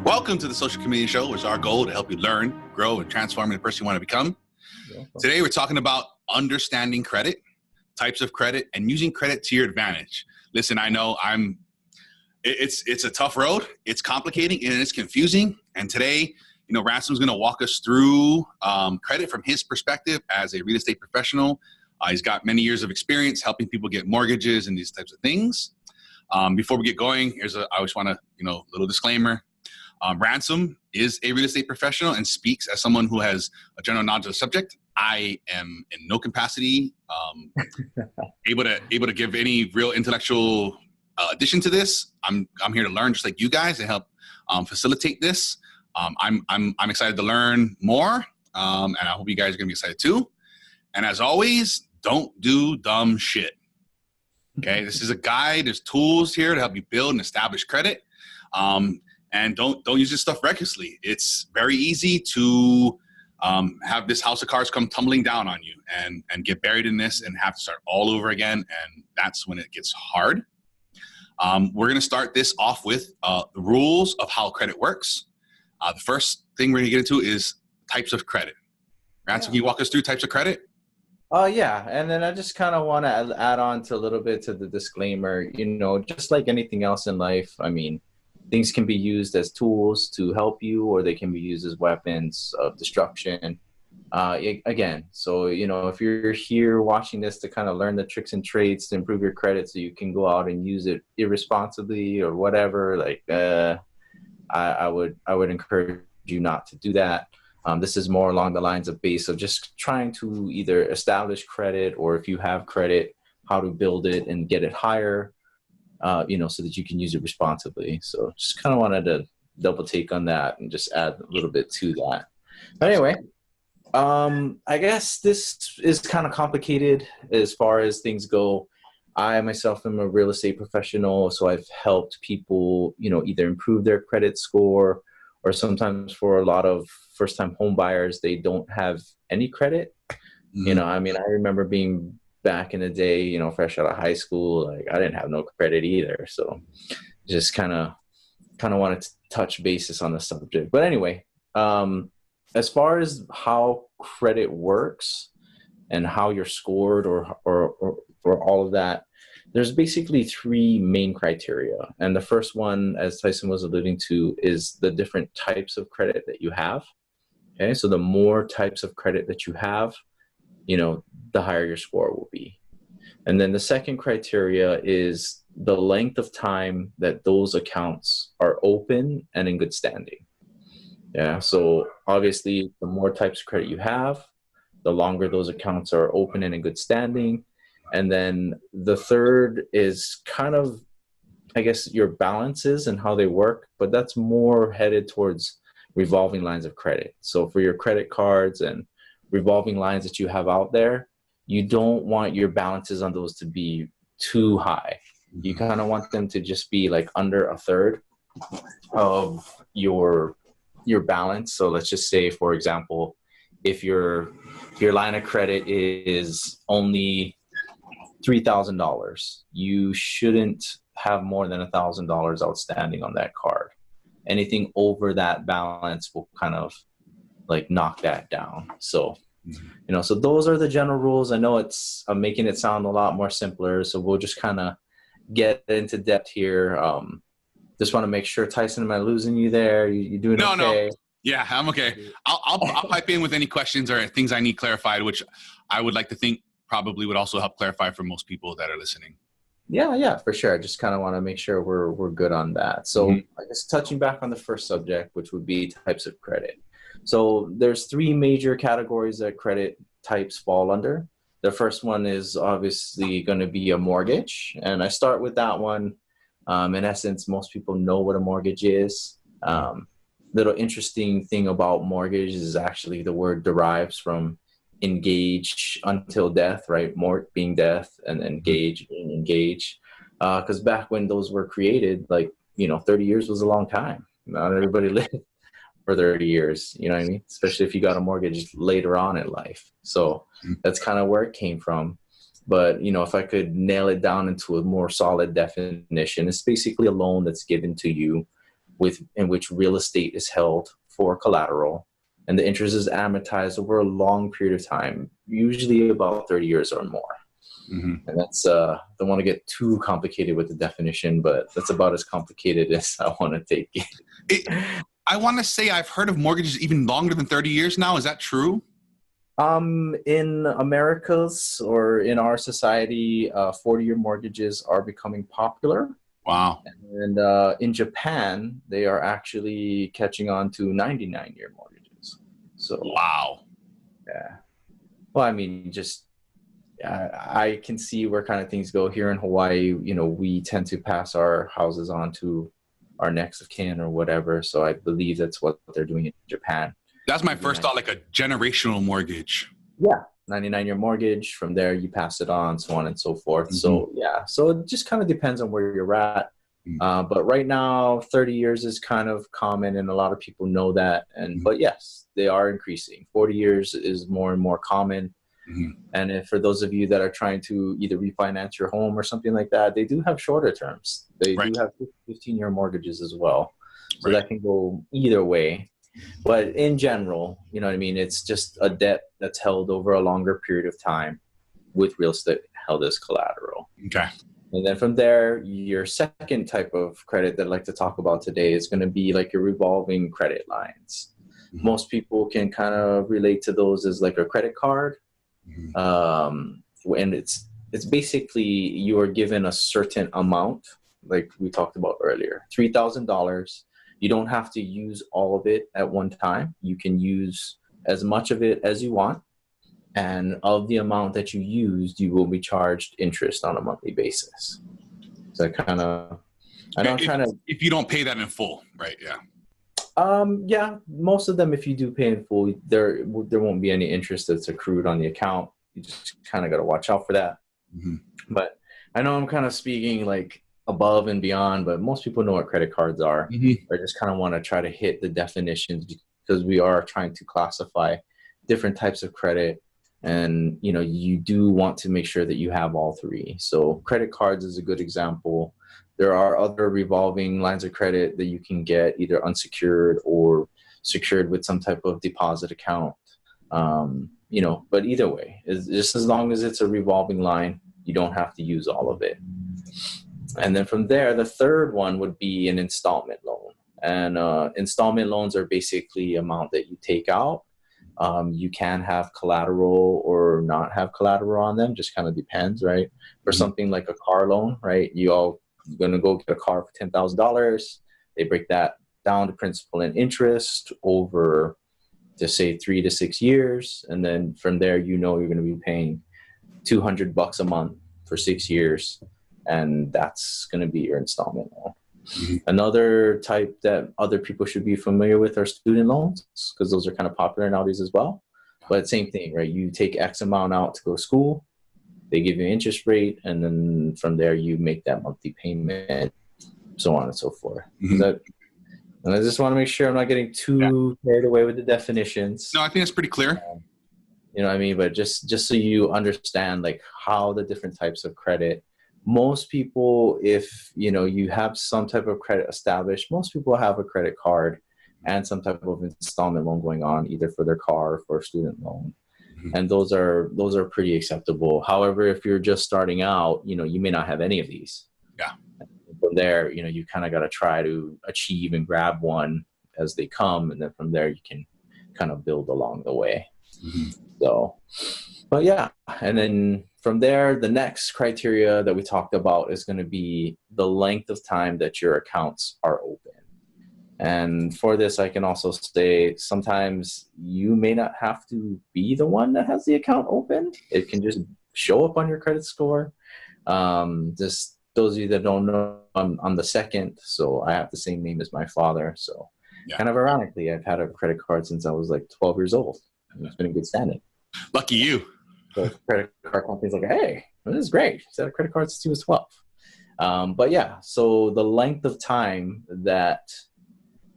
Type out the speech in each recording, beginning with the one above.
Welcome to the Social Community Show, which is our goal to help you learn, grow, and transform into the person you want to become. Today, we're talking about understanding credit, types of credit, and using credit to your advantage. Listen, I know it's a tough road. It's complicating and it's confusing. And today, Ransom's going to walk us through credit from his perspective as a real estate professional. He's got many years of experience helping people get mortgages and these types of things. Before we get going, I just want to, little disclaimer. Ransom is a real estate professional and speaks as someone who has a general knowledge of the subject. I am in no capacity able to give any real intellectual addition to this. I'm here to learn just like you guys and help facilitate this. I'm excited to learn more, and I hope you guys are gonna be excited too. And as always, don't do dumb shit. Okay, this is a guide. There's tools here to help you build and establish credit. And don't use this stuff recklessly. It's very easy to have this house of cards come tumbling down on you and get buried in this and have to start all over again. And that's when it gets hard. We're going to start this off with the rules of how credit works. The first thing we're going to get into is types of credit. Ransom, can you walk us through types of credit? Yeah. And then I just kind of want to add on to a little bit to the disclaimer, just like anything else in life, things can be used as tools to help you, or they can be used as weapons of destruction. If you're here watching this to kind of learn the tricks and trades to improve your credit so you can go out and use it irresponsibly or whatever, I would encourage you not to do that. This is more along the lines of base of just trying to either establish credit, or if you have credit, how to build it and get it higher. So that you can use it responsibly. So just kind of wanted to double take on that and just add a little bit to that. But anyway, I guess this is kind of complicated as far as things go. I myself am a real estate professional, so I've helped people, either improve their credit score, or sometimes for a lot of first-time home buyers, they don't have any credit. I remember being back in the day, fresh out of high school, I didn't have no credit either. So just kind of wanted to touch basis on the subject. But anyway, as far as how credit works and how you're scored or all of that, there's basically three main criteria. And the first one, as Tyson was alluding to, is the different types of credit that you have. Okay, so the more types of credit that you have, the higher your score will be. And then the second criteria is the length of time that those accounts are open and in good standing. Yeah, so obviously the more types of credit you have, the longer those accounts are open and in good standing. And then the third is kind of, I guess, your balances and how they work, but that's more headed towards revolving lines of credit. So for your credit cards and revolving lines that you have out there, you don't want your balances on those to be too high. You kind of want them to just be like under a third of your balance. So let's just say, for example, if your line of credit is only $3,000, you shouldn't have more than $1,000 outstanding on that card. Anything over that balance will kind of knock that down. So so those are the general rules. I know I'm making it sound a lot more simpler, so we'll just kind of get into depth here. Just want to make sure, Tyson, am I losing you there? You doing okay? No. Yeah, I'm okay. I'll pipe in with any questions or things I need clarified, which I would like to think probably would also help clarify for most people that are listening. Yeah, for sure. I just kind of want to make sure we're good on that. So I guess touching back on the first subject, which would be types of credit. So there's three major categories that credit types fall under. The first one is obviously going to be a mortgage. And I start with that one. In essence, most people know what a mortgage is. Little interesting thing about mortgage is actually the word derives from engage until death, right? Mort being death and engage being engage. Because back when those were created, 30 years was a long time. Not everybody lived for 30 years, you know what I mean? Especially if you got a mortgage later on in life. So that's kind of where it came from. But, if I could nail it down into a more solid definition, it's basically a loan that's given to you in which real estate is held for collateral, and the interest is amortized over a long period of time, usually about 30 years or more. Mm-hmm. And that's, don't want to get too complicated with the definition, but that's about as complicated as I want to take it. I want to say I've heard of mortgages even longer than 30 years now. Is that true? In Americas or in our society, 40-year mortgages are becoming popular. Wow. And in Japan, they are actually catching on to 99-year mortgages. So wow. Yeah. Well, I mean, just I can see where kind of things go here in Hawaii. You know, we tend to pass our houses on to our next of kin or whatever. So I believe that's what they're doing in Japan. That's my first thought, like a generational mortgage. Yeah. 99-year mortgage. From there, you pass it on, so on and so forth. Mm-hmm. So yeah, so it just kind of depends on where you're at. Mm-hmm. But right now, 30 years is kind of common, and a lot of people know that. And but yes, they are increasing. 40 years is more and more common. Mm-hmm. And if, for those of you that are trying to either refinance your home or something like that, they do have shorter terms. They do have 15-year mortgages as well. So that can go either way. But in general, you know what I mean? It's just a debt that's held over a longer period of time with real estate held as collateral. Okay. And then from there, your second type of credit that I'd like to talk about today is going to be like your revolving credit lines. Mm-hmm. Most people can kind of relate to those as like a credit card. Mm-hmm. And it's basically you are given a certain amount, like we talked about earlier, $3,000. You don't have to use all of it at one time. You can use as much of it as you want. And of the amount that you used, you will be charged interest on a monthly basis. So kind of, I know I'm trying to. If you don't pay that in full, right? Yeah. Yeah, most of them, if you do pay in full, there won't be any interest that's accrued on the account. You just kind of got to watch out for that. Mm-hmm. But I know I'm kind of speaking like above and beyond, but most people know what credit cards are. Mm-hmm. I just kind of want to try to hit the definitions because we are trying to classify different types of credit. And, you know, you do want to make sure that you have all three. So credit cards is a good example. There are other revolving lines of credit that you can get either unsecured or secured with some type of deposit account. You know, but either way, just as long as it's a revolving line, you don't have to use all of it. And then from there, the third one would be an installment loan. And installment loans are basically amount that you take out. You can have collateral or not have collateral on them, just kind of depends, right? For something like a car loan, right? You all going to go get a car for $10,000. They break that down to principal and interest over, just say 3 to 6 years. And then from there, you know, you're going to be paying $200 a month for 6 years. And that's going to be your installment loan. Mm-hmm. Another type that other people should be familiar with are student loans, because those are kind of popular nowadays as well. But same thing, right? You take X amount out to go to school, they give you an interest rate, and then from there you make that monthly payment, so on and so forth. Mm-hmm. And I just want to make sure I'm not getting too carried away with the definitions. No, I think it's pretty clear. You know what I mean? But just so you understand like how the different types of credit. Most people, if you know you have some type of credit established, most people have a credit card and some type of installment loan going on, either for their car or for a student loan. Mm-hmm. And those are pretty acceptable. However, if you're just starting out, you know, you may not have any of these. Yeah. And from there, you know, you kind of got to try to achieve and grab one as they come, and then from there you can kind of build along the way. Mm-hmm. So, but yeah, and then from there, the next criteria that we talked about is going to be the length of time that your accounts are open. And for this, I can also say sometimes you may not have to be the one that has the account open. It can just show up on your credit score. Just those of you that don't know, I'm the second, so I have the same name as my father. So kind of ironically, I've had a credit card since I was like 12 years old. And it's been in good standing. Lucky you. So credit card companies like, hey, this is great. He's had a credit card since he was 12. But yeah, so the length of time that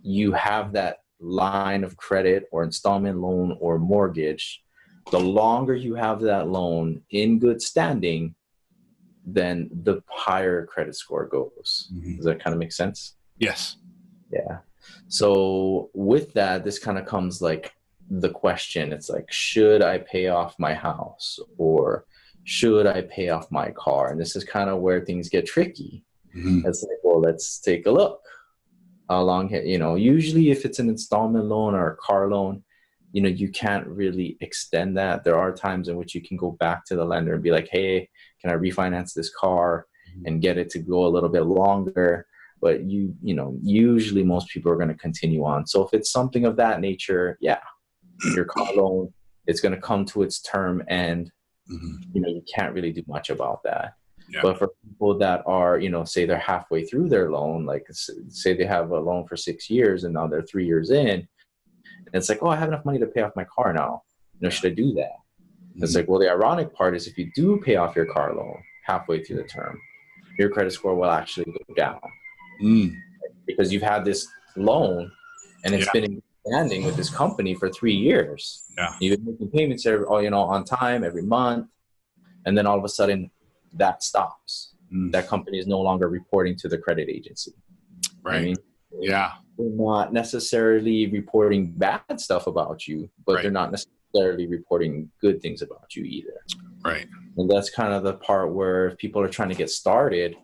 you have that line of credit or installment loan or mortgage, the longer you have that loan in good standing, then the higher credit score goes. Mm-hmm. Does that kind of make sense? Yes. Yeah. So with that, this kind of comes like the question. It's like, should I pay off my house or should I pay off my car? And this is kind of where things get tricky. Mm-hmm. It's like, well, let's take a look. How long, usually if it's an installment loan or a car loan, you can't really extend that. There are times in which you can go back to the lender and be like, hey, can I refinance this car and get it to go a little bit longer? But usually most people are going to continue on. So if it's something of that nature, yeah, your car loan, it's going to come to its term and, you can't really do much about that. Yeah. But for people that are, say they're halfway through their loan, like say they have a loan for 6 years and now they're 3 years in, and it's like, oh, I have enough money to pay off my car now. Should I do that? It's like, well, the ironic part is if you do pay off your car loan halfway through the term, your credit score will actually go down. Because you've had this loan and it's been standing with this company for 3 years. Yeah. You've been making payments on time every month, and then all of a sudden that stops. That company is no longer reporting to the credit agency. Right. I mean, yeah. They're not necessarily reporting bad stuff about you, but they're not necessarily reporting good things about you either. Right. And that's kind of the part where if people are trying to get started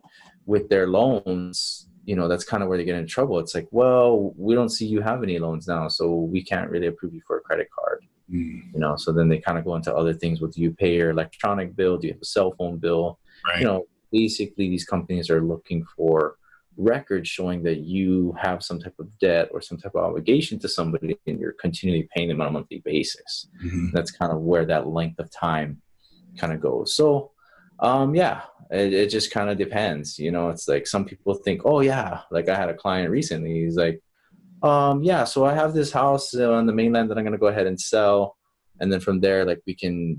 with their loans, that's kind of where they get in trouble. It's like, well, we don't see you have any loans now, so we can't really approve you for a credit card. So then they kind of go into other things. Do you pay your electronic bill? Do you have a cell phone bill? Right. Basically these companies are looking for records showing that you have some type of debt or some type of obligation to somebody and you're continually paying them on a monthly basis. That's kind of where that length of time kind of goes. So it just kind of depends. It's like some people think, oh yeah, like I had a client recently, he's like, so I have this house on the mainland that I'm going to go ahead and sell. And then from there, like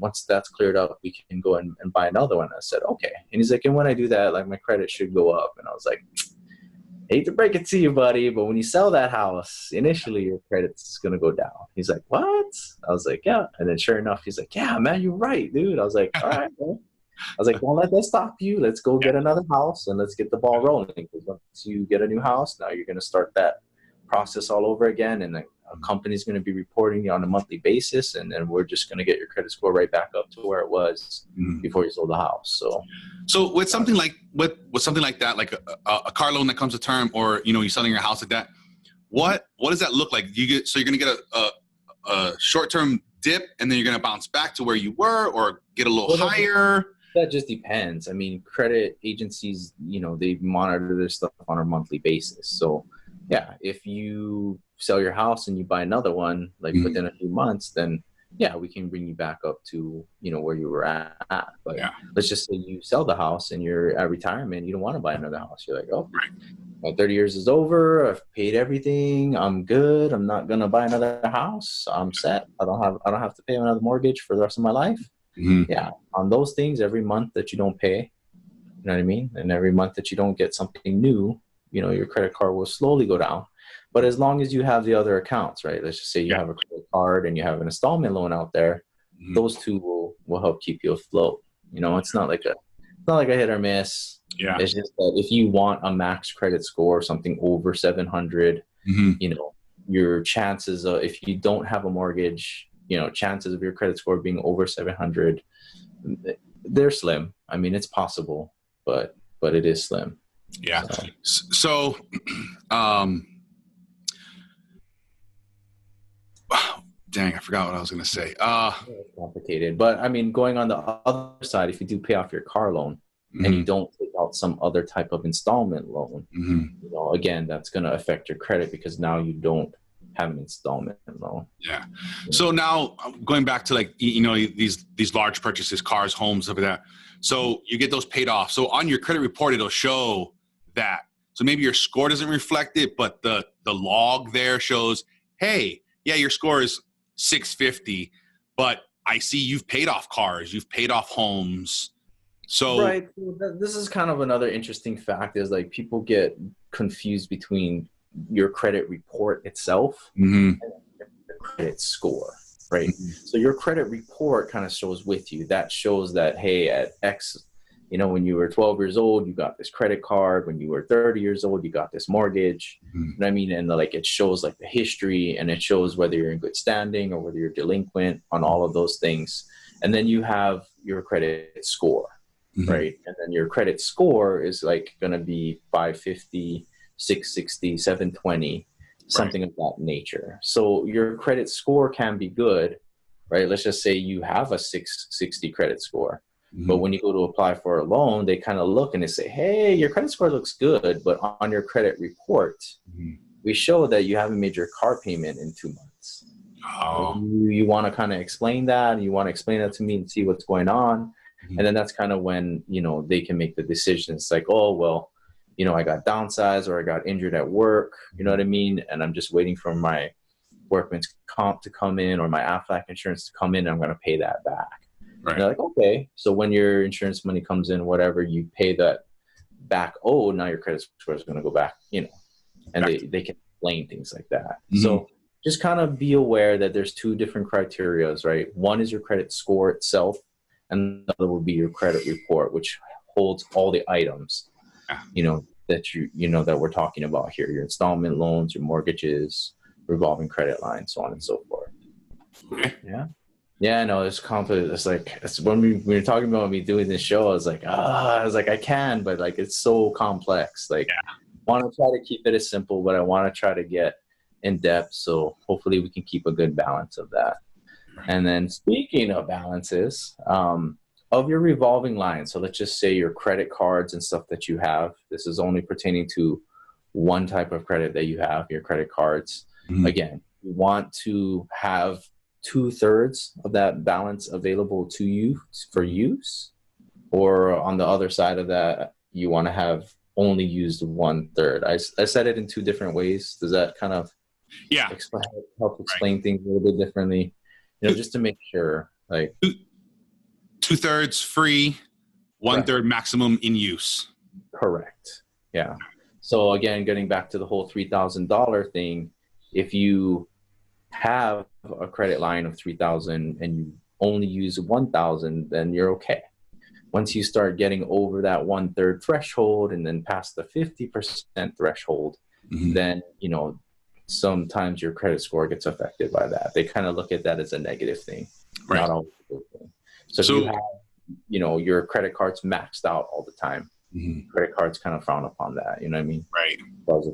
once that's cleared up, we can go and buy another one. I said, okay. And he's like, and when I do that, like my credit should go up. And I was like, hate to break it to you, buddy, but when you sell that house, initially your credit's going to go down. He's like, what? I was like, yeah. And then sure enough, he's like, yeah, man, you're right, dude. I was like, all right, man. I was like, don't let that stop you. Let's go get another house and let's get the ball rolling. Because once you get a new house, now you're going to start that process all over again. And the company's going to be reporting you on a monthly basis. And then we're just going to get your credit score right back up to where it was before you sold the house. So with something like that, like a car loan that comes to term, or you're selling your house like that, what does that look like? You're going to get a short-term dip, and then you're going to bounce back to where you were, or get a little higher. That just depends. I mean, credit agencies, they monitor this stuff on a monthly basis. So yeah, if you sell your house and you buy another one, like within a few months, then yeah, we can bring you back up to, where you were at. But let's just say you sell the house and you're at retirement, you don't want to buy another house. You're like, oh, my 30 years is over. I've paid everything. I'm good. I'm not going to buy another house. I'm set. I don't have to pay another mortgage for the rest of my life. Yeah. On those things, every month that you don't pay, you know what I mean? And every month that you don't get something new, your credit card will slowly go down. But as long as you have the other accounts, right? Let's just say you have a credit card and you have an installment loan out there, those two will help keep you afloat. It's not like a hit or miss. Yeah. It's just that if you want a max credit score, something over 700, your chances of, if you don't have a mortgage, chances of your credit score being over 700, they're slim. I mean, it's possible, but it is slim. Yeah. So dang, I forgot what I was going to say. It's complicated, but I mean, going on the other side, if you do pay off your car loan and you don't take out some other type of installment loan, again, that's going to affect your credit because now you don't have an installment loan. Yeah. So now going back to like, these large purchases, cars, homes, stuff like that. So you get those paid off. So on your credit report, it'll show that. So maybe your score doesn't reflect it, but the log there shows, hey, yeah, your score is 650, but I see you've paid off cars, you've paid off homes. So right. This is kind of another interesting fact is like people get confused between your credit report itself and the credit score, right? So your credit report kind of shows with you. That shows that, hey, at X, when you were 12 years old, you got this credit card. When you were 30 years old, you got this mortgage. Mm-hmm. You know what I mean? And like, it shows like the history, and it shows whether you're in good standing or whether you're delinquent on all of those things. And then you have your credit score, mm-hmm. right? And then your credit score is like going to be 550, 660, 720, something of that nature. So your credit score can be good, right? Let's just say you have a 660 credit score. Mm-hmm. But when you go to apply for a loan, they kind of look and they say, hey, your credit score looks good, but on your credit report, mm-hmm. we show that you haven't made your car payment in 2 months. Oh. You want to kind of explain that. You want to explain that to me and see what's going on. Mm-hmm. And then that's kind of when, they can make the decision. It's like, oh, well, I got downsized or I got injured at work, you know what I mean? And I'm just waiting for my workman's comp to come in or my Aflac insurance to come in, and I'm going to pay that back. Right. And they're like, okay. So when your insurance money comes in, whatever, you pay that back. Oh, now your credit score is going to go back, and they can explain things like that. Mm-hmm. So just kind of be aware that there's two different criterias, right? One is your credit score itself, and the other will be your credit report, which holds all the items, that we're talking about here, your installment loans, your mortgages, revolving credit lines, so on and so forth. Okay. Yeah, no, it's complicated. It's when we were talking about me doing this show, I was like, I can, but like, it's so complex. Like, I want to try to keep it as simple, but I want to try to get in depth. So hopefully we can keep a good balance of that. And then speaking of balances, of your revolving line, so let's just say your credit cards and stuff that you have, this is only pertaining to one type of credit that you have, your credit cards. Mm-hmm. Again, you want to have 2/3 of that balance available to you for use, or on the other side of that, you want to have only used 1/3. I said it in two different ways. Does that kind of help explain things a little bit differently? Just to make sure, like 2/3 free, 1/3 maximum in use. Correct. Yeah. So again, getting back to the whole $3,000 thing, if you have a credit line of $3,000 and you only use $1,000, then you're okay. Once you start getting over that 1/3 threshold and then past the 50% threshold, mm-hmm. then sometimes your credit score gets affected by that. They kind of look at that as a negative thing, not always a good thing. So if you have, your credit cards maxed out all the time, mm-hmm. credit cards kind of frown upon that. You know what I mean? Right. As far as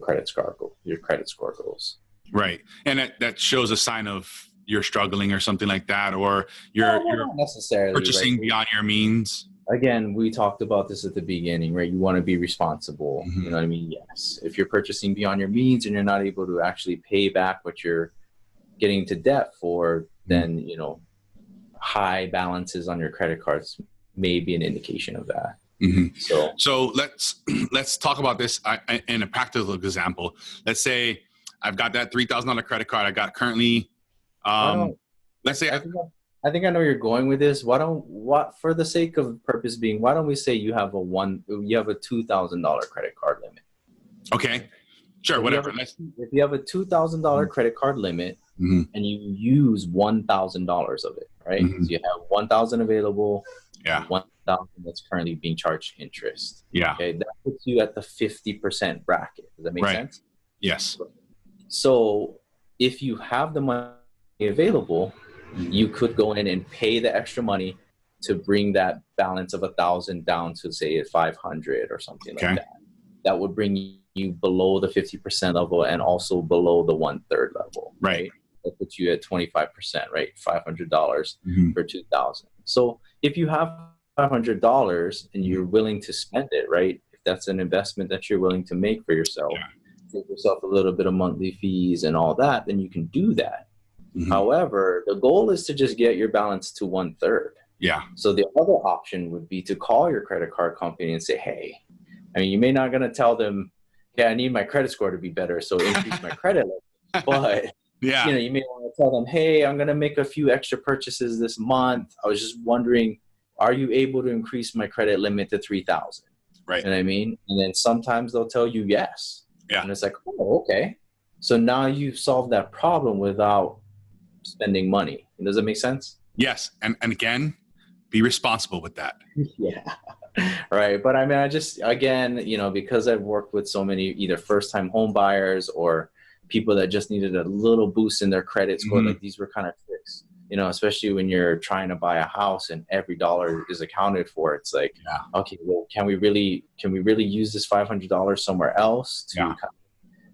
your credit score goes. Right. And that shows a sign of you're struggling or something like that, or you're not necessarily purchasing beyond your means. Again, we talked about this at the beginning, right? You want to be responsible. Mm-hmm. You know what I mean? Yes. If you're purchasing beyond your means and you're not able to actually pay back what you're getting into debt for, then, high balances on your credit cards may be an indication of that. Mm-hmm. So let's talk about this in a practical example. Let's say I've got that $3,000 credit card. I got currently, let's say I think I know where you're going with this. For the sake of purpose being, why don't we say you have a $2,000 credit card limit? Okay, sure, whatever. If you have a $2,000 mm-hmm. credit card limit, mm-hmm. and you use $1,000 of it, right? Mm-hmm. So you have $1,000 available, $1,000 that's currently being charged interest. Yeah. Okay, that puts you at the 50% bracket. Does that make sense? Yes. So if you have the money available, you could go in and pay the extra money to bring that balance of 1,000 down to say 500 or something like that. That would bring you below the 50% level and also below the 1/3 level. Right. That puts you at 25%, right? $500 mm-hmm. for 2,000. So if you have $500 and you're willing to spend it, right? If that's an investment that you're willing to make for yourself, give yourself a little bit of monthly fees and all that, then you can do that. Mm-hmm. However, the goal is to just get your balance to 1/3. Yeah. So the other option would be to call your credit card company and say, hey, you may not going to tell them, I need my credit score to be better, so increase my credit limit. But you may want to tell them, hey, I'm going to make a few extra purchases this month. I was just wondering, are you able to increase my credit limit to 3,000? Right. You know what I mean? And then sometimes they'll tell you yes. Yeah. And it's like, oh, okay. So now you've solved that problem without spending money. Does that make sense? Yes. And again, Be responsible with that. Yeah. Right. But I mean, I just, again, because I've worked with so many either first-time home buyers or people that just needed a little boost in their credit score, like these were kind of tricks, especially when you're trying to buy a house and every dollar is accounted for. It's like, okay, well, can we really use this $500 somewhere else to kind of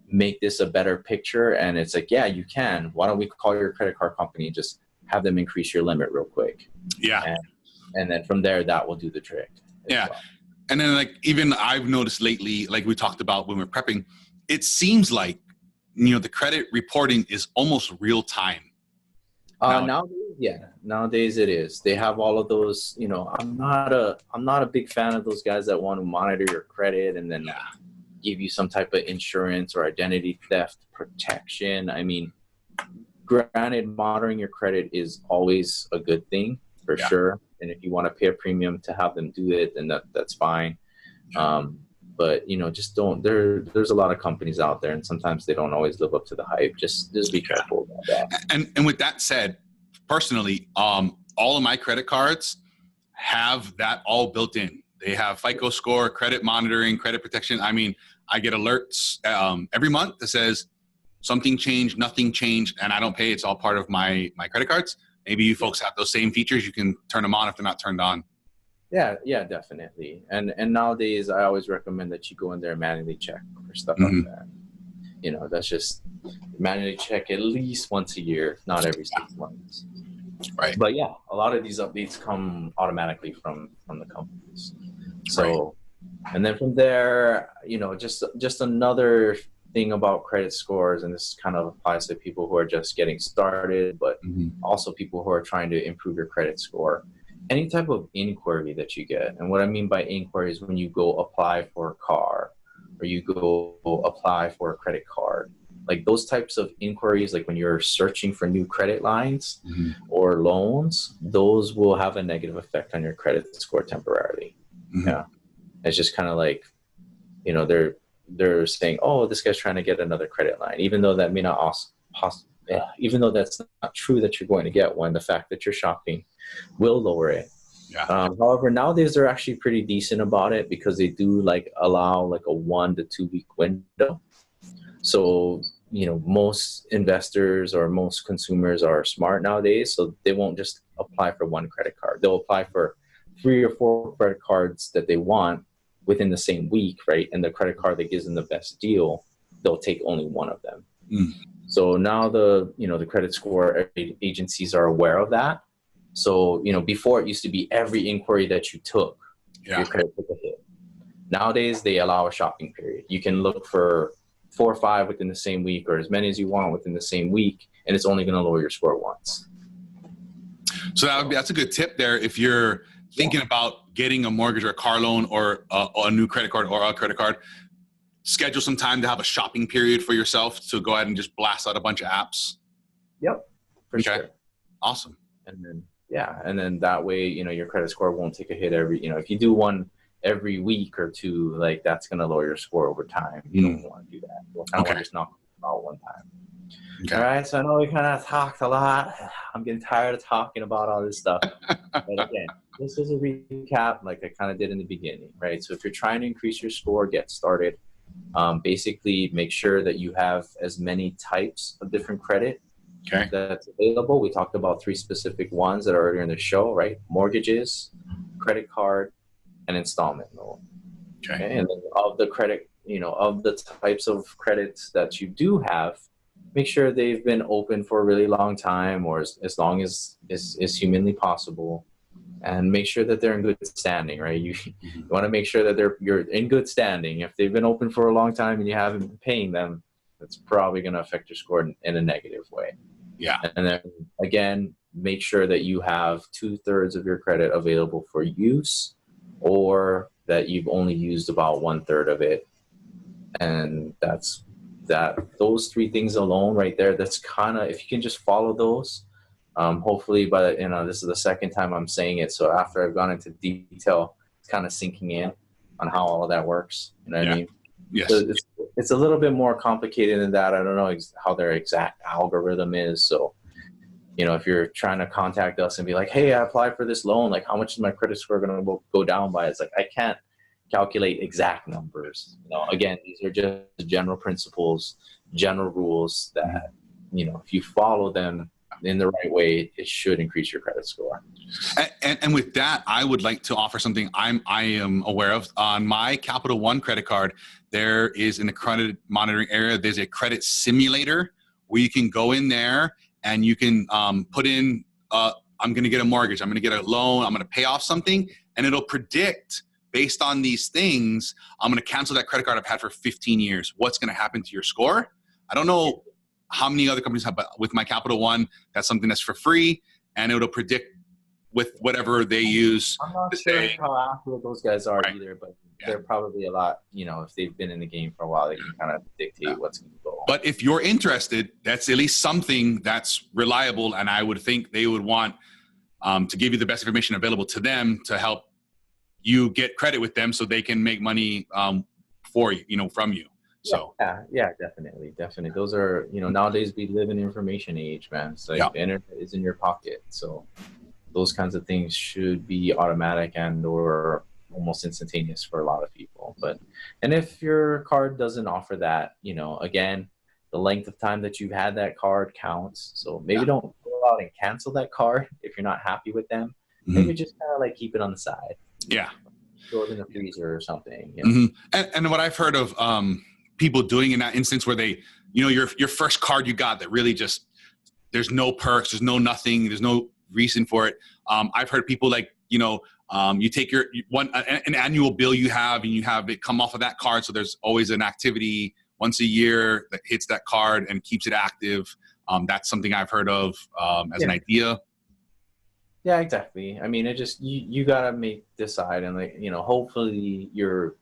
make this a better picture? And it's like, yeah, you can. Why don't we call your credit card company and just have them increase your limit real quick? Yeah. And then from there, that will do the trick. Yeah. Well. And then like, even I've noticed lately, like we talked about when we're prepping, it seems like, the credit reporting is almost real time. Nowadays it is. They have all of those, I'm not a big fan of those guys that want to monitor your credit and then give you some type of insurance or identity theft protection. I mean, granted, monitoring your credit is always a good thing for sure. And if you want to pay a premium to have them do it, then that's fine. But just don't. There's a lot of companies out there, and sometimes they don't always live up to the hype. Just be careful about that. And with that said, personally, all of my credit cards have that all built in. They have FICO score, credit monitoring, credit protection. I mean, I get alerts every month that says something changed, nothing changed, and I don't pay. It's all part of my credit cards. Maybe you folks have those same features. You can turn them on if they're not turned on. Yeah, definitely. And nowadays, I always recommend that you go in there and manually check for stuff like that. That's just manually check at least once a year, not every 6 months. Right. But yeah, a lot of these updates come automatically from the companies. So, and then from there, just another thing about credit scores, and this kind of applies to people who are just getting started, but also people who are trying to improve your credit score. Any type of inquiry that you get, and what I mean by inquiry is when you go apply for a car or you go apply for a credit card, like those types of inquiries, like when you're searching for new credit lines or loans, those will have a negative effect on your credit score temporarily. Yeah. It's just kind of like, they're saying, oh, this guy's trying to get another credit line, even though that may not even though that's not true that you're going to get one. The fact that you're shopping will lower it. Yeah. However, nowadays they're actually pretty decent about it because they do allow a 1 to 2 week window. So, most investors or most consumers are smart nowadays, so they won't just apply for one credit card. They'll apply for 3 or 4 credit cards that they want within the same week, right? And the credit card that gives them the best deal, they'll take only one of them. So now the credit score agencies are aware of that. So, before it used to be every inquiry that you took, your credit took a hit. Nowadays, they allow a shopping period. You can look for 4 or 5 within the same week, or as many as you want within the same week, and it's only going to lower your score once. So that's a good tip there. If you're thinking about getting a mortgage or a car loan or a new credit card or a credit card, schedule some time to have a shopping period for yourself to go ahead and just blast out a bunch of apps. Yep, for sure. Awesome. And then that way, your credit score won't take a hit if you do one every week or two, that's going to lower your score over time. You don't want to do that. You kind of want to just knock it out one time. Okay. All right. So I know we kind of talked a lot. I'm getting tired of talking about all this stuff. But again, this is a recap like I kind of did in the beginning, right? So if you're trying to increase your score, get started. Basically, make sure that you have as many types of different credit that's available. We talked about 3 specific ones that are earlier in the show, right? Mortgages, credit card, and installment loan. Okay. And then of the credit, of the types of credits that you do have, make sure they've been open for a really long time or as long as is humanly possible. And make sure that they're in good standing, right? You want to make sure that you're in good standing. If they've been open for a long time and you haven't been paying them, that's probably going to affect your score in a negative way. Yeah. And then again, make sure that you have 2/3 of your credit available for use, or that you've only used about 1/3 of it. And those 3 things alone right there, that's kind of, if you can just follow those, hopefully this is the second time I'm saying it. So after I've gone into detail, it's kind of sinking in on how all of that works. You know what I mean? Yes. So it's a little bit more complicated than that. I don't know how their exact algorithm is. So if you're trying to contact us and be like, hey, I applied for this loan, like how much is my credit score going to go down by? It's like, I can't calculate exact numbers. Again, these are just general principles, general rules that, if you follow them in the right way, it should increase your credit score. And with that, I would like to offer something I am aware of. On my Capital One credit card, there is in the credit monitoring area, there's a credit simulator where you can go in there and you can put in, I'm going to get a mortgage, I'm going to get a loan, I'm going to pay off something, and it'll predict based on these things, I'm going to cancel that credit card I've had for 15 years. What's going to happen to your score? I don't know how many other companies have, but with my Capital One, that's something that's for free, and it'll predict with whatever they use. I'm not sure how accurate those guys are either, but they're probably a lot, if they've been in the game for a while, they can kind of dictate what's going to go on. But if you're interested, that's at least something that's reliable, and I would think they would want to give you the best information available to them to help you get credit with them so they can make money for you, from you. So yeah, definitely. Those are, nowadays we live in an information age, man. So the internet is in your pocket. So those kinds of things should be automatic and or almost instantaneous for a lot of people. And if your card doesn't offer that, again, the length of time that you've had that card counts. So maybe don't go out and cancel that card if you're not happy with them. Maybe just kind of like keep it on the side. Yeah. Throw it in the freezer or something. And what I've heard of people doing in that instance where they, your first card you got that really just, there's no perks, there's no nothing, there's no reason for it. I've heard people like, you take an annual bill you have and you have it come off of that card. So there's always an activity once a year that hits that card and keeps it active. That's something I've heard of as an idea. Yeah, exactly. I mean, it just, you got to decide and hopefully your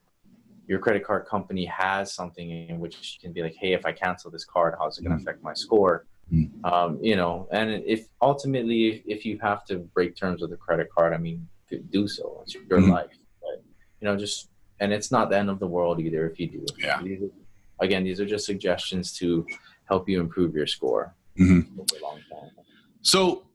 credit card company has something in which you can be like, hey, if I cancel this card, how's it going to affect my score? And if ultimately, if you have to break terms with the credit card, I mean, do so. It's your life. But, and it's not the end of the world either if you do. Yeah. These are just suggestions to help you improve your score over a long time. So,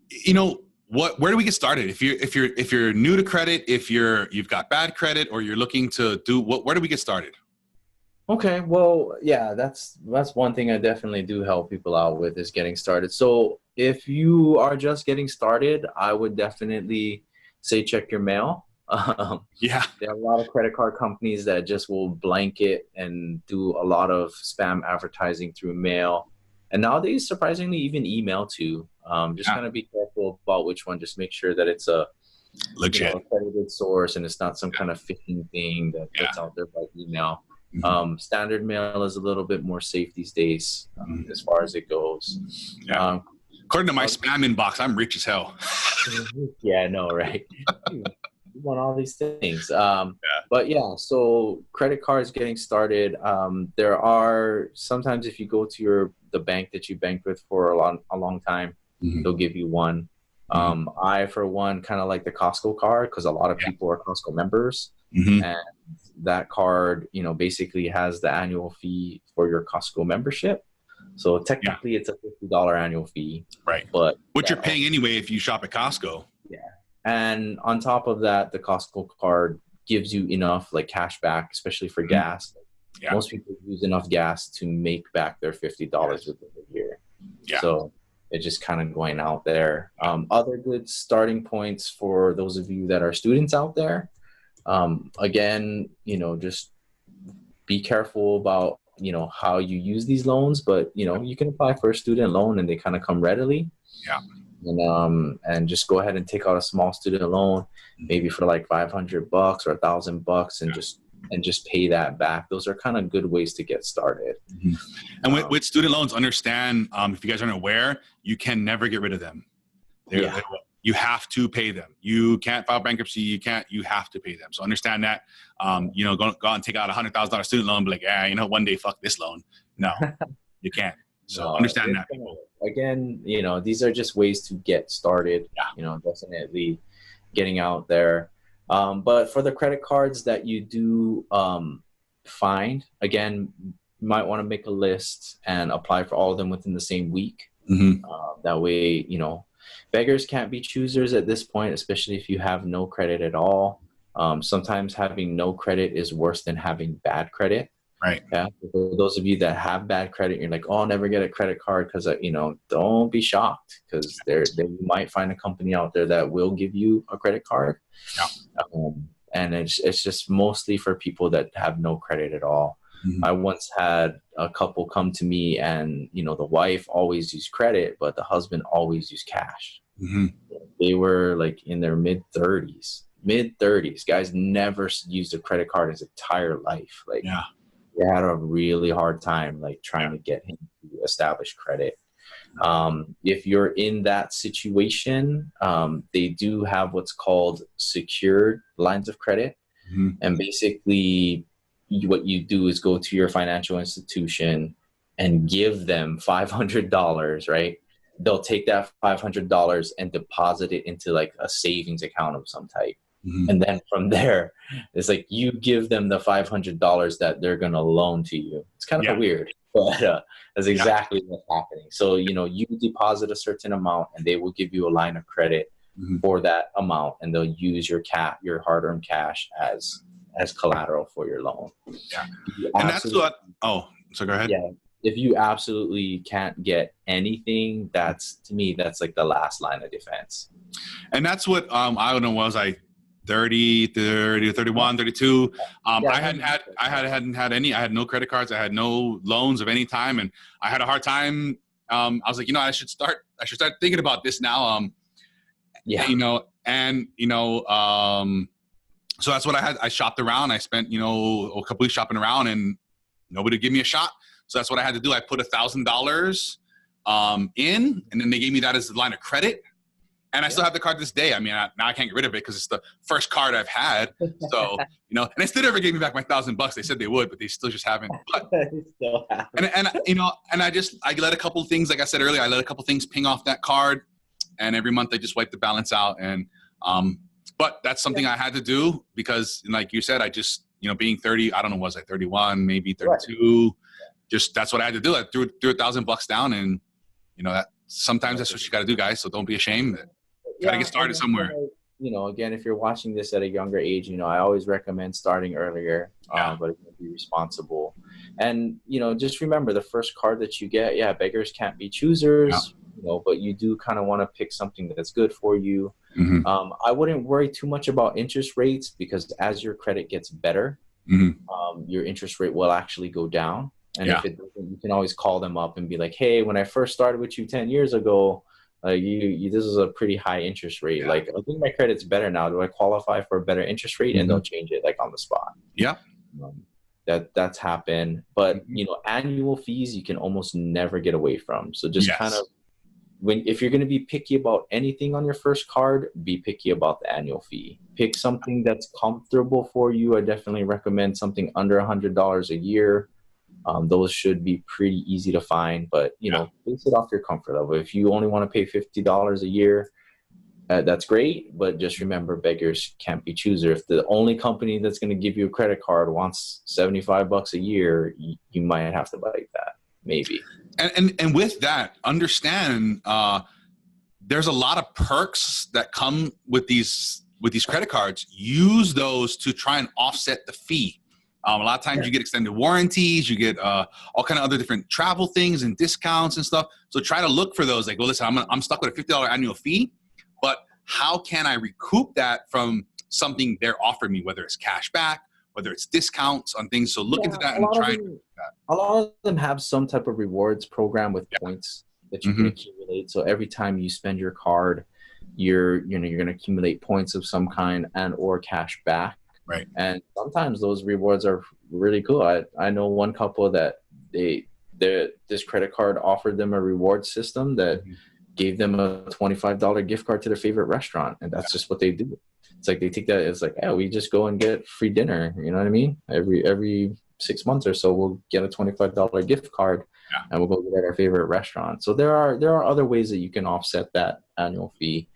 where do we get started? If you're new to credit, if you've got bad credit, or you're looking to do where do we get started? Okay, well, yeah, that's one thing I definitely do help people out with is getting started. So if you are just getting started, I would definitely say check your mail. There are a lot of credit card companies that just will blanket and do a lot of spam advertising through mail. And nowadays, surprisingly, even email too. Just kind of be careful about which one. Just make sure that it's a legit accredited source and it's not some kind of phishing thing that's out there by email. Standard mail is a little bit more safe these days as far as it goes. According to my spam inbox, I'm rich as hell. Yeah, I know, right? You want all these things. But yeah, so credit cards getting started. There are sometimes if you go to the bank that you banked with for a long time, they'll give you one. I, for one, kind of like the Costco card because a lot of people are Costco members. And that card, basically has the annual fee for your Costco membership. So technically it's a $50 annual fee. Right. But what you're paying anyway if you shop at Costco. Yeah. And on top of that, the Costco card gives you enough like cash back, especially for gas. Most people use enough gas to make back their $50 within a year. So it's just kind of going out there. Other good starting points for those of you that are students out there. Again, just be careful about, how you use these loans, but, you can apply for a student loan and they kind of come readily. And just go ahead and take out a small student loan, maybe for like $500 or $1,000 and just pay that back. Those are kind of good ways to get started. And with student loans, understand, if you guys aren't aware, you can never get rid of them. You have to pay them. You can't file bankruptcy. You have to pay them. So understand that, go out and take out $100,000 student loan, be like, one day, fuck this loan. No, you can't. So understand that. Again, these are just ways to get started, definitely getting out there. But for the credit cards that you do find, again, you might want to make a list and apply for all of them within the same week. That way, beggars can't be choosers at this point, especially if you have no credit at all. Sometimes having no credit is worse than having bad credit. Right. Yeah. For those of you that have bad credit, you're like, oh, I'll never get a credit card because, don't be shocked, because you might find a company out there that will give you a credit card. Yeah. And it's just mostly for people that have no credit at all. I once had a couple come to me and, the wife always used credit, but the husband always used cash. They were like in their mid 30s. Guys never used a credit card his entire life. Like, they had a really hard time, like, trying to get him to establish credit. If you're in that situation, they do have what's called secured lines of credit. And basically what you do is go to your financial institution and give them $500, right? They'll take that $500 and deposit it into like a savings account of some type. And then from there, it's like you give them the $500 that they're going to loan to you. It's kind of weird, but that's exactly what's happening. So, you deposit a certain amount and they will give you a line of credit for that amount, and they'll use your hard-earned cash as collateral for your loan. Yeah. And that's what, so go ahead. Yeah. If you absolutely can't get anything, to me, that's like the last line of defense. And that's what, I don't know, was I 30, 31, 32. I hadn't had any, I had no credit cards. I had no loans of any time. And I had a hard time. I was like, I should start thinking about this now. So that's what I had. I shopped around. I spent, a couple weeks shopping around and nobody would give me a shot. So that's what I had to do. I put $1,000 in, and then they gave me that as the line of credit. And I still have the card to this day. I mean, now I can't get rid of it because it's the first card I've had. So, and they still never gave me back my $1,000. They said they would, but they still just haven't. But, and I let a couple of things, like I said earlier, I let a couple of things ping off that card, and every month I just wipe the balance out. And, but that's something I had to do because, like you said, I just, being 30, I don't know, was I 31, maybe 32? Just, that's what I had to do. I threw $1,000 down, and, that sometimes that's what you got to do, guys. So don't be ashamed. Got to get started somewhere. Again, if you're watching this at a younger age, I always recommend starting earlier, but be responsible. And, just remember the first card that you get, beggars can't be choosers, but you do kind of want to pick something that's good for you. I wouldn't worry too much about interest rates, because as your credit gets better, your interest rate will actually go down. And if it doesn't, you can always call them up and be like, hey, when I first started with you 10 years ago, this is a pretty high interest rate. Like, I think my credit's better now. Do I qualify for a better interest rate? And they'll change it like on the spot. Yeah. That's happened. But, annual fees, you can almost never get away from. So just kind of, if you're going to be picky about anything on your first card, be picky about the annual fee. Pick something that's comfortable for you. I definitely recommend something under $100 a year. Those should be pretty easy to find, but base it off your comfort level. If you only want to pay $50 a year, that's great, but just remember, beggars can't be choosers. If the only company that's going to give you a credit card wants $75 a year, you might have to bite that, maybe. And with that, understand there's a lot of perks that come with these credit cards. Use those to try and offset the fee. A lot of times you get extended warranties, you get all kind of other different travel things and discounts and stuff. So try to look for those. Like, well, listen, I'm stuck with a $50 annual fee, but how can I recoup that from something they're offering me, whether it's cash back, whether it's discounts on things. So look into that and try and do that. A lot of them have some type of rewards program with points that you can accumulate. So every time you spend your card, you're going to accumulate points of some kind and or cash back. Right. And sometimes those rewards are really cool. I know one couple that this credit card offered them a reward system that gave them a $25 gift card to their favorite restaurant. And that's just what they do. It's like they take that, it's like, we just go and get free dinner. You know what I mean? Every 6 months or so, we'll get a $25 gift card and we'll go get at our favorite restaurant. So there are other ways that you can offset that annual fee.